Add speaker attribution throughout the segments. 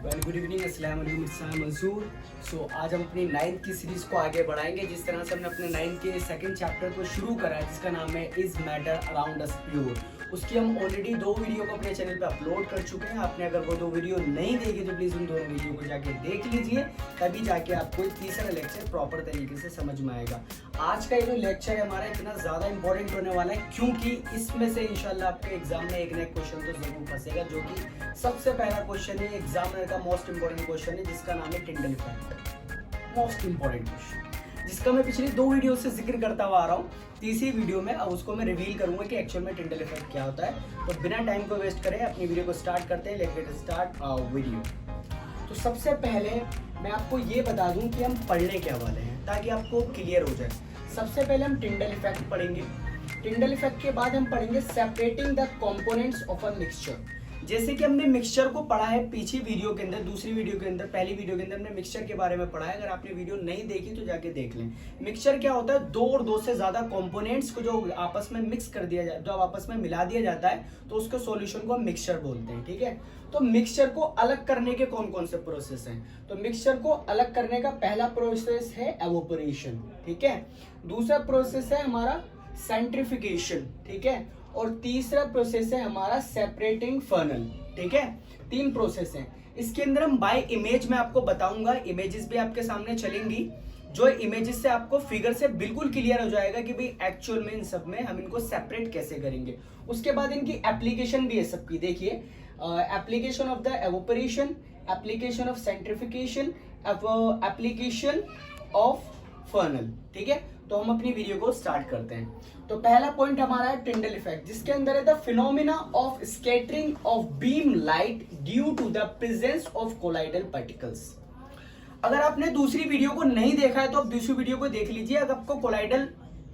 Speaker 1: Good evening, अस्सलाम वालेकुम, इस्लाम मंसूर। आज हम अपनी 9th की सीरीज को आगे बढ़ाएंगे। जिस तरह से हमने अपने 9th के सेकंड चैप्टर को शुरू करा है जिसका नाम है is matter around us pure, उसकी हम ऑलरेडी 2 वीडियो को अपने चैनल पे अपलोड कर चुके हैं। आपने अगर वो 2 वीडियो नहीं देखी तो प्लीज़ उन दोनों वीडियो को जाके देख लीजिए, तभी जाके आपको तीसरा लेक्चर प्रॉपर तरीके से समझ में आएगा। आज का ये जो लेक्चर है हमारा इतना ज़्यादा इंपॉर्टेंट होने वाला है क्योंकि इसमें से इंशाल्लाह आपके एग्जाम में एक ना एक क्वेश्चन तो जरूर फंसेगा, जो कि सबसे पहला क्वेश्चन है एग्जामिनर का मोस्ट इंपॉर्टेंट क्वेश्चन है जिसका नाम है Tyndall effect. Most important question जिसका मैं पिछली 2 वीडियो से जिक्र करता हुआ आ रहा हूँ। तीसरी वीडियो में अब उसको मैं रिवील करूंगा कि एक्चुअल में टिंडल इफेक्ट क्या होता है। तो बिना टाइम को वेस्ट करें अपनी वीडियो को स्टार्ट करते हैं। Let's get start video. तो सबसे पहले मैं आपको ये बता दूं कि हम पढ़ने क्या वाले हैं ताकि आपको क्लियर हो जाए। सबसे पहले हम टिंडल इफेक्ट पढ़ेंगे। टिंडल इफेक्ट के बाद हम पढ़ेंगे separating the components of a mixture. जैसे कि हमने मिक्सचर को पढ़ा है पीछे वीडियो के अंदर, दूसरी वीडियो के अंदर, पहली वीडियो के अंदर हमने मिक्सचर के बारे में पढ़ा है। अगर आपने वीडियो नहीं देखी तो जाके देख लें। मिक्सचर क्या होता है? 2 और 2 से ज्यादा कंपोनेंट्स को जो आपस में मिक्स कर दिया जाए, जो आपस में मिला दिया जाता है तो उसके सॉल्यूशन को हम मिक्सचर बोलते हैं। ठीक है, तो मिक्सचर को अलग करने के कौन कौन से प्रोसेस हैं? तो मिक्सचर को अलग करने का पहला प्रोसेस है एवोपरेशन। ठीक है, दूसरा प्रोसेस है हमारा सेंट्रिफिकेशन। ठीक है, और तीसरा प्रोसेस है हमारा सेपरेटिंग फर्नल। ठीक है, 3 प्रोसेस हैं। इसके अंदर हम बाय इमेज में आपको बताऊंगा, इमेजेस भी आपके सामने चलेंगी, जो इमेजेस से आपको फिगर से बिल्कुल क्लियर हो जाएगा कि भाई एक्चुअल में इन सब में हम इनको सेपरेट कैसे करेंगे। उसके बाद इनकी एप्लीकेशन भी है सबकी। देखिए, application of the evaporation, application of centrifugation, application of funnel. ठीक है, तो हम अपनी वीडियो को स्टार्ट करते हैं। तो पहला पॉइंट हमारा है टिंडल इफेक्ट, जिसके अंदर है the phenomena of scattering of beam light due to the presence of colloidal particles. अगर आपने दूसरी वीडियो को नहीं देखा है तो आप दूसरी वीडियो को देख लीजिए। अगर आपको कोलाइडल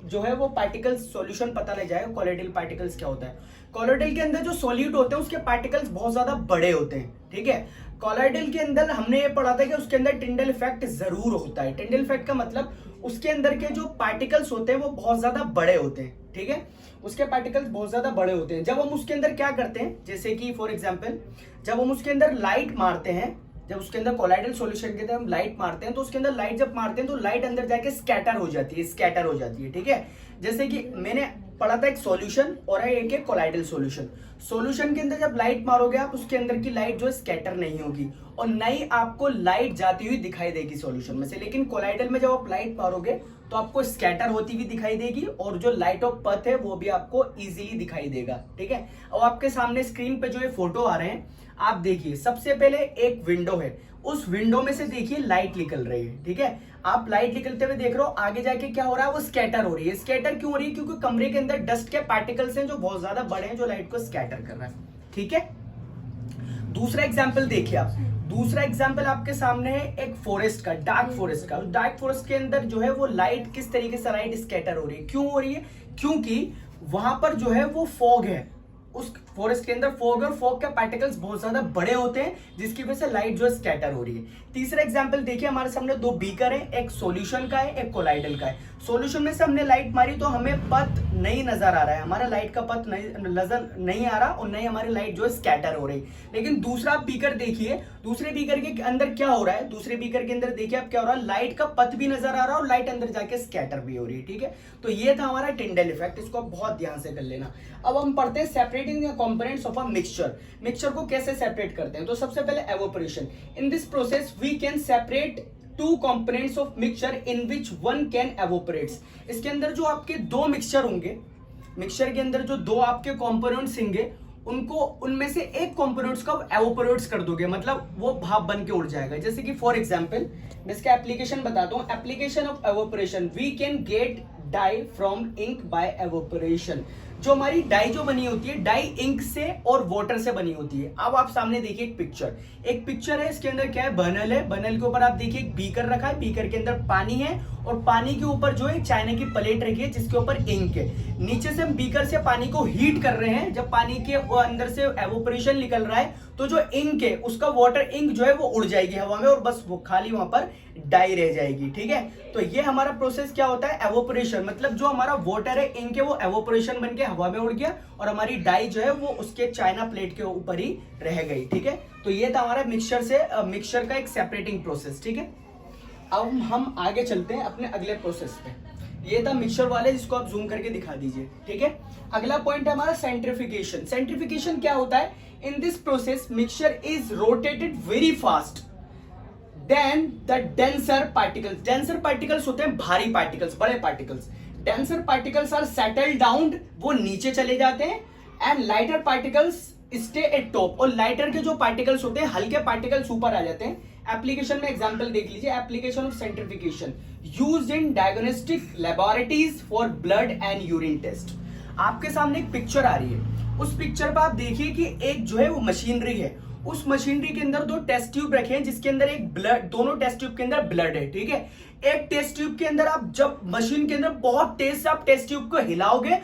Speaker 1: जो है वो पार्टिकल्स सॉल्यूशन पता लग जाएगा। कोलाइडल पार्टिकल्स क्या होता है? कोलाइडल के अंदर जो सॉल्यूट होते हैं उसके पार्टिकल्स बहुत ज्यादा बड़े होते हैं। ठीक है, कोलाइडल के अंदर हमने ये पढ़ा था कि उसके अंदर टिंडल इफेक्ट जरूर होता है। टिंडल इफेक्ट का मतलब उसके अंदर के जो पार्टिकल्स होते हैं वो बहुत ज्यादा बड़े होते हैं। ठीक है, उसके पार्टिकल्स बहुत ज्यादा बड़े होते हैं। जब हम उसके अंदर क्या करते हैं, जैसे कि फॉर एग्जांपल जब हम उसके अंदर लाइट मारते हैं, जब उसके अंदर कोलाइडल सॉल्यूशन के अंदर हम लाइट मारते हैं तो उसके अंदर लाइट जब मारते हैं तो लाइट अंदर जाके स्कैटर हो जाती है, स्कैटर हो जाती है। ठीक है, जैसे कि मैंने पढ़ा था एक सॉल्यूशन और है एक है कोलाइडल सॉल्यूशन। सॉल्यूशन के अंदर जब लाइट मारोगे आप, उसके अंदर की लाइट जो है स्कैटर नहीं होगी और नई आपको लाइट जाती हुई दिखाई देगी सॉल्यूशन में से। लेकिन कोलाइडल में जब आप लाइट मारोगे तो आपको स्कैटर होती हुई दिखाई देगी और जो लाइट ऑफ पथ है वो भी आपको इजीली दिखाई देगा। ठीक है, और आपके सामने स्क्रीन पे जो ये फोटो आ रहे हैं आप देखिए। सबसे पहले एक विंडो है, उस विंडो में से देखिए लाइट निकल रही है। ठीक है, आप लाइट निकलते हुए देख रहे हो, आगे जाके क्या हो रहा है, वो स्कैटर हो रही है। स्कैटर क्यों हो रही है? क्योंकि कमरे के अंदर डस्ट के पार्टिकल्स हैं जो बहुत ज्यादा बड़े हैं, जो लाइट को स्कैटर कर रहा है। ठीक है, दूसरा एग्जाम्पल देखिए आप। दूसरा एग्जाम्पल आपके सामने है एक फॉरेस्ट का, डार्क फॉरेस्ट का। डार्क फॉरेस्ट के अंदर जो है वो लाइट किस तरीके से लाइट स्कैटर हो रही है? क्यों हो रही है? क्योंकि वहां पर जो है वो फॉग है, उस फॉरेस्ट के अंदर फॉग है और फॉग के पार्टिकल्स बहुत ज्यादा बड़े होते हैं जिसकी वजह से लाइट जो है स्कैटर हो रही है। तीसरा एग्जांपल देखिए, हमारे सामने 2 बीकर है, एक सॉल्यूशन का है, एक कोलाइडल का है। सॉल्यूशन में से हमने लाइट मारी तो हमें पथ नहीं नजर आ रहा है, हमारा लाइट का पथ नजर नहीं आ रहा और नहीं हमारी लाइट जो है स्कैटर हो रही। लेकिन दूसरा बीकर देखिए, दूसरे बीकर के अंदर क्या हो रहा है? दूसरे बीकर के अंदर देखिए आप क्या हो रहा है, लाइट का पथ भी नजर आ रहा है और लाइट अंदर जाके स्कैटर भी हो रही है। ठीक है, तो ये था हमारा टिंडल इफेक्ट, इसको आप बहुत ध्यान से कर लेना। अब हम पढ़ते हैं separating the components of a mixture. Mixture को कैसे सेपरेट करते हैं? तो सबसे पहले evaporation. In this process we can separate 2 components of mixture in which 1 can evaporates. इसके अंदर जो आपके 2 मिक्सचर होंगे, मिक्सचर के अंदर जो 2 आपके कंपोनेंट्स होंगे, उनको उनमें से एक कंपोनेंट्स को एवोपरेट्स कर दोगे, मतलब वो भाप बन के उड़ जाएगा। जैसे कि फॉर एग्जांपल मैं इसका एप्लीकेशन बताता हूं। Application of evaporation, we can get dye from ink by evaporation. जो हमारी डाई जो बनी होती है, डाई इंक से और वाटर से बनी होती है। अब आप सामने देखिए एक पिक्चर है, इसके अंदर क्या है, बर्नल है। बर्नल के ऊपर आप देखिए एक बीकर रखा है, बीकर के अंदर पानी है और पानी के ऊपर जो है चाइना की प्लेट रखी है जिसके ऊपर इंक है। नीचे से हम बीकर से पानी को हीट कर रहे हैं। जब पानी के अंदर से एवोपरेशन निकल रहा है तो जो इंक है उसका वाटर इंक जो है वो उड़ जाएगी हवा में और बस वो खाली वहां पर डाई रह जाएगी। ठीक है, तो ये हमारा प्रोसेस क्या होता है, एवोपरेशन। मतलब जो हमारा वाटर है इंक है वो एवोपरेशन बन के हवा में उड़ गया और हमारी डाई जो है वो उसके चाइना प्लेट के ऊपर ही रह गई। ठीक है, तो ये था हमारा मिक्सचर का एक सेपरेटिंग प्रोसेस। ठीक है, अब हम आगे चलते हैं अपने अगले प्रोसेस पे। ये था मिक्सचर वाले, जिसको आप जूम करके दिखा दीजिए। ठीक है, अगला पॉइंट है हमारा सेंट्रिफिकेशन। सेंट्रिफिकेशन क्या होता है, in this process mixture is rotated very fast then the denser particles. Denser particles होते हैं भारी पार्टिकल्स, बड़े particles. Denser particles are settle down, वो नीचे चले जाते हैं, and lighter particles stay at top. और लाइटर के जो पार्टिकल्स होते हैं, हल्के पार्टिकल्स ऊपर आ जाते हैं। एप्लीकेशन में एग्जांपल देख लीजिए, application of centrifugation used in diagnostic laboratories for blood and urine test. आपके सामने एक पिक्चर आ रही है, उस पिक्चर पर आप देखिए कि एक जो है वो मशीनरी है, उस मशीनरी के अंदर दो टेस्ट ट्यूब रखे हैं, जिसके अंदर एक ब्लड, दोनों टेस्ट ट्यूब के अंदर ब्लड है। ठीक है, एक टेस्ट ट्यूब के अंदर आप जब मशीन के अंदर बहुत तेज से आप टेस्ट ट्यूब को हिलाओगे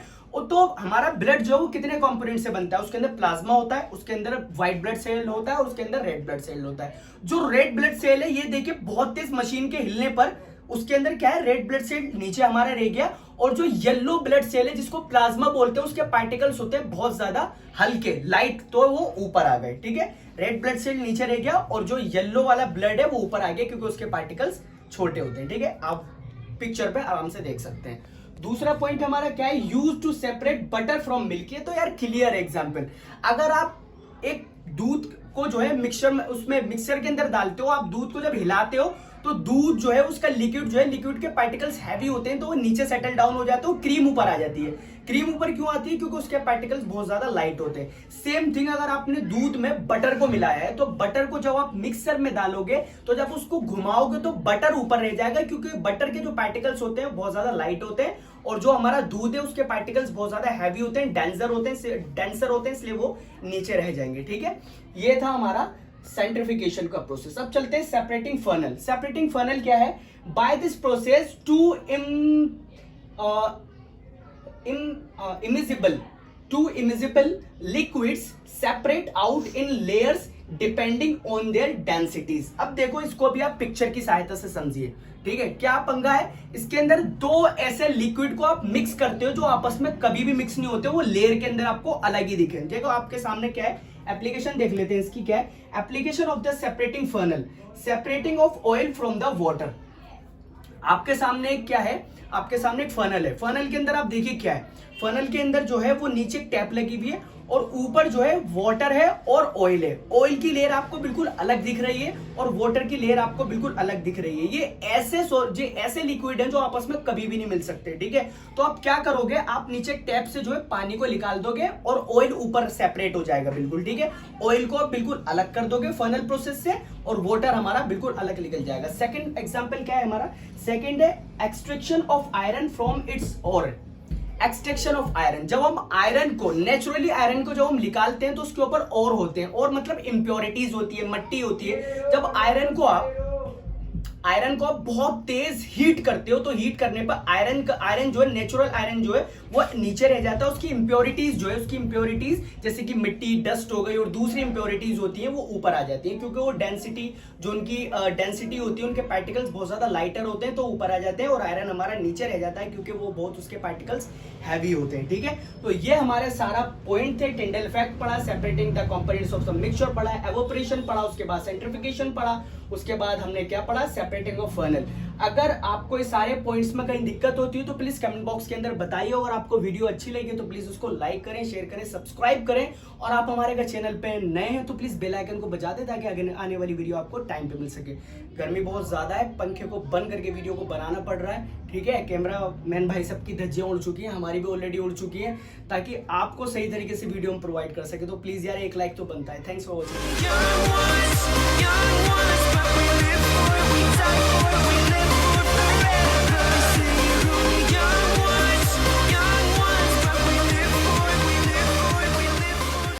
Speaker 1: तो हमारा ब्लड जो है वो कितने कंपोनेंट से बनता है, उसके अंदर प्लाज्मा होता है, उसके अंदर व्हाइट ब्लड सेल होता है और उसके अंदर रेड ब्लड सेल होता है। जो रेड ब्लड सेल है, ये देखिए बहुत तेज मशीन के हिलने पर उसके अंदर क्या है, रेड ब्लड सेल नीचे हमारा रह गया, और जो येलो ब्लड सेल है जिसको प्लाज्मा बोलते हैं, उसके पार्टिकल्स होते हैं बहुत ज्यादा हल्के, लाइट, तो वो ऊपर आ गए। ठीक है, रेड ब्लड सेल नीचे रह गया और जो येलो वाला ब्लड है वो ऊपर आ गया, क्योंकि उसके पार्टिकल्स छोटे होते हैं। ठीक है, आप पिक्चर पे आराम से देख सकते हैं। दूसरा पॉइंट हमारा क्या है, use to separate butter from milk. ये तो यार क्लियर एग्जांपल, अगर आप एक दूध को जो है मिक्सचर में, उसमें मिक्सचर के अंदर डालते हो, आप दूध को जब हिलाते हो तो दूध जो है उसका लिक्विड जो है, लिक्विड के पार्टिकल्स हैवी होते हैं तो वो नीचे सेटल डाउन हो जाते हैं, क्रीम ऊपर आ जाती है। क्रीम ऊपर क्यों आती है, क्योंकि उसके पार्टिकल्स बहुत ज्यादा लाइट होते हैं। सेम थिंग अगर आपने दूध में बटर को मिलाया है, तो बटर को जब आप मिक्सर में डालोगे तो जब उसको घुमाओगे तो बटर ऊपर रह जाएगा, क्योंकि बटर के जो पार्टिकल्स होते हैं बहुत ज्यादा लाइट होते हैं, और जो हमारा दूध है उसके पार्टिकल्स बहुत ज्यादा हैवी होते हैं, डेंसर होते हैं, इसलिए वो नीचे रह जाएंगे। ठीक है, ये था हमारा सेंट्रिफिकेशन का प्रोसेस। अब चलते हैं सेपरेटिंग फर्नल। सेपरेटिंग फर्नल क्या है, by this process two immiscible liquids separate out in layers depending on their densities। अब देखो, इसको भी आप पिक्चर की सहायता से समझिए। ठीक है, क्या पंगा है, इसके अंदर दो ऐसे लिक्विड को आप मिक्स करते हो जो आपस में कभी भी मिक्स नहीं होते, वो लेयर के अंदर आपको अलग ही दिखे। देखो आपके सामने क्या है, एप्लीकेशन देख लेते हैं इसकी क्या है, application of the separating funnel, separating of oil from the water. आपके सामने क्या है, आपके सामने एक फर्नल है, फर्नल के अंदर आप देखिए क्या है, फर्नल के अंदर जो है वो नीचे एक टैप लगी हुई है और ऊपर जो है वाटर है और ऑयल है। ऑयल की लेयर आपको बिल्कुल अलग दिख रही है और वाटर की लेयर आपको बिल्कुल अलग दिख रही है। ये ऐसे लिक्विड हैं जो आपस में कभी भी नहीं मिल सकते। ठीक है, तो आप क्या करोगे, आप नीचे टैप से जो है पानी को निकाल दोगे और ऑयल ऊपर सेपरेट हो जाएगा बिल्कुल। ठीक है, ऑयल को आप बिल्कुल अलग कर दोगे फर्नल प्रोसेस से और वाटर हमारा बिल्कुल अलग निकल जाएगा। सेकंड एग्जांपल क्या है हमारा, सेकंड है extraction of iron from its ore. Extraction of iron, जब हम आयरन को, नेचुरली आयरन को जब हम निकालते हैं तो उसके ऊपर और होते हैं, और मतलब इंप्योरिटीज होती है, मट्टी होती है। जब आयरन को आप बहुत तेज हीट करते हो तो हीट करने पर आयरन जो है, नेचुरल आयरन जो है वो नीचे रह जाता है। उसकी इंप्योरिटीज जो है, उसकी इंप्योरिटीज जैसे कि मिट्टी, डस्ट हो गई और दूसरी इंप्योरिटीज होती है वो ऊपर आ जाती है, क्योंकि वो डेंसिटी, जो उनकी डेंसिटी होती है, उनके पार्टिकल्स बहुत ज्यादा लाइटर होते हैं तो ऊपर आ जाते हैं, और आयरन हमारा नीचे रह जाता है क्योंकि वो बहुत, उसके पार्टिकल्स हैवी होते हैं। ठीक है, तो ये हमारे सारा पॉइंट थे। टिंडल इफेक्ट पढ़ा, separating the components of the mixture पढ़ा, एवोपरेशन पढ़ा, उसके बाद सेंट्रिफिकेशन पढ़ा, उसके बाद हमने क्या पढ़ा, सेपरेटिंग ऑफ फर्नल। अगर आपको ये सारे पॉइंट्स में कहीं दिक्कत होती है तो प्लीज कमेंट बॉक्स के अंदर बताइए, और आपको वीडियो अच्छी लगी तो प्लीज उसको लाइक करें, शेयर करें, सब्सक्राइब करें, और आप हमारे चैनल पे नए हैं तो प्लीज बेल आइकन को बजा दें ताकि आगे आने वाली वीडियो आपको टाइम पे मिल सके। गर्मी बहुत ज्यादा है, पंखे को बंद करके वीडियो को बनाना पड़ रहा है। ठीक है, कैमरा मैन भाई सबकी धज्जियां उड़ चुकी हैं, हमारी भी ऑलरेडी उड़ चुकी हैं, ताकि आपको सही तरीके से वीडियो हम प्रोवाइड कर सके। तो प्लीज यार एक लाइक तो बनता है। Thanks for watching.